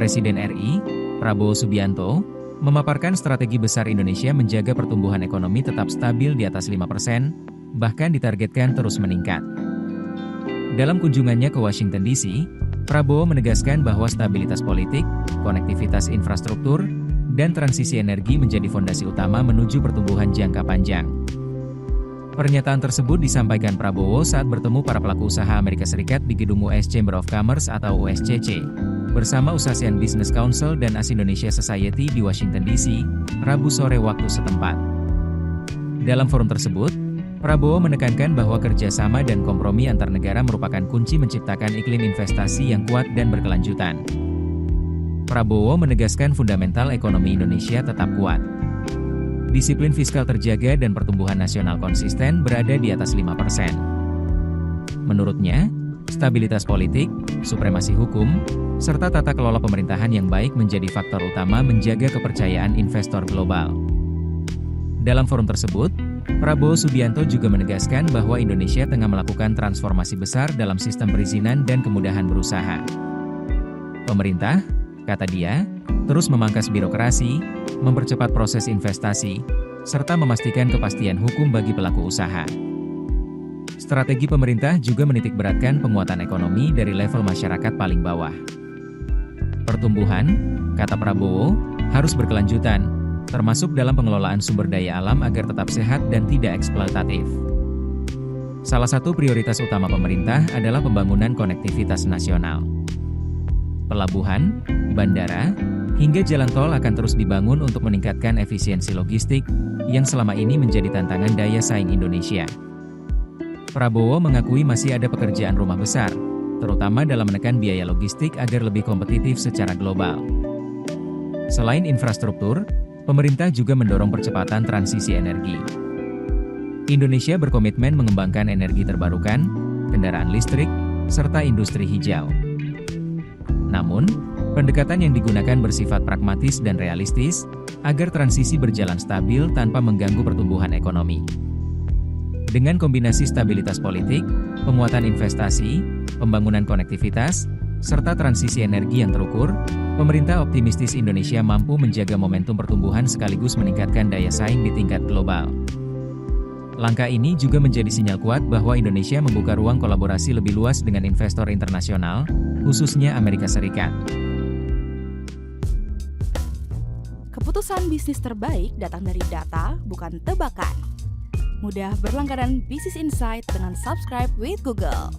Presiden RI, Prabowo Subianto, memaparkan strategi besar Indonesia menjaga pertumbuhan ekonomi tetap stabil di atas 5%, bahkan ditargetkan terus meningkat. Dalam kunjungannya ke Washington DC, Prabowo menegaskan bahwa stabilitas politik, konektivitas infrastruktur, dan transisi energi menjadi fondasi utama menuju pertumbuhan jangka panjang. Pernyataan tersebut disampaikan Prabowo saat bertemu para pelaku usaha Amerika Serikat di gedung US Chamber of Commerce atau USCC, bersama ASEAN Business Council dan AS Indonesia Society di Washington DC, Rabu sore waktu setempat. Dalam forum tersebut, Prabowo menekankan bahwa kerjasama dan kompromi antar negara merupakan kunci menciptakan iklim investasi yang kuat dan berkelanjutan. Prabowo menegaskan fundamental ekonomi Indonesia tetap kuat. Disiplin fiskal terjaga dan pertumbuhan nasional konsisten berada di atas 5%. Menurutnya, stabilitas politik, supremasi hukum, serta tata kelola pemerintahan yang baik menjadi faktor utama menjaga kepercayaan investor global. Dalam forum tersebut, Prabowo Subianto juga menegaskan bahwa Indonesia tengah melakukan transformasi besar dalam sistem perizinan dan kemudahan berusaha. Pemerintah, kata dia, terus memangkas birokrasi, mempercepat proses investasi, serta memastikan kepastian hukum bagi pelaku usaha. Strategi pemerintah juga menitikberatkan penguatan ekonomi dari level masyarakat paling bawah. Pertumbuhan, kata Prabowo, harus berkelanjutan, termasuk dalam pengelolaan sumber daya alam agar tetap sehat dan tidak eksploitatif. Salah satu prioritas utama pemerintah adalah pembangunan konektivitas nasional. Pelabuhan, bandara, hingga jalan tol akan terus dibangun untuk meningkatkan efisiensi logistik, yang selama ini menjadi tantangan daya saing Indonesia. Prabowo mengakui masih ada pekerjaan rumah besar, terutama dalam menekan biaya logistik agar lebih kompetitif secara global. Selain infrastruktur, pemerintah juga mendorong percepatan transisi energi. Indonesia berkomitmen mengembangkan energi terbarukan, kendaraan listrik, serta industri hijau. Namun, pendekatan yang digunakan bersifat pragmatis dan realistis, agar transisi berjalan stabil tanpa mengganggu pertumbuhan ekonomi. Dengan kombinasi stabilitas politik, penguatan investasi, pembangunan konektivitas, serta transisi energi yang terukur, pemerintah optimistis Indonesia mampu menjaga momentum pertumbuhan sekaligus meningkatkan daya saing di tingkat global. Langkah ini juga menjadi sinyal kuat bahwa Indonesia membuka ruang kolaborasi lebih luas dengan investor internasional, khususnya Amerika Serikat. Keputusan bisnis terbaik datang dari data, bukan tebakan. Mudah berlangganan Business Insight dengan subscribe with Google.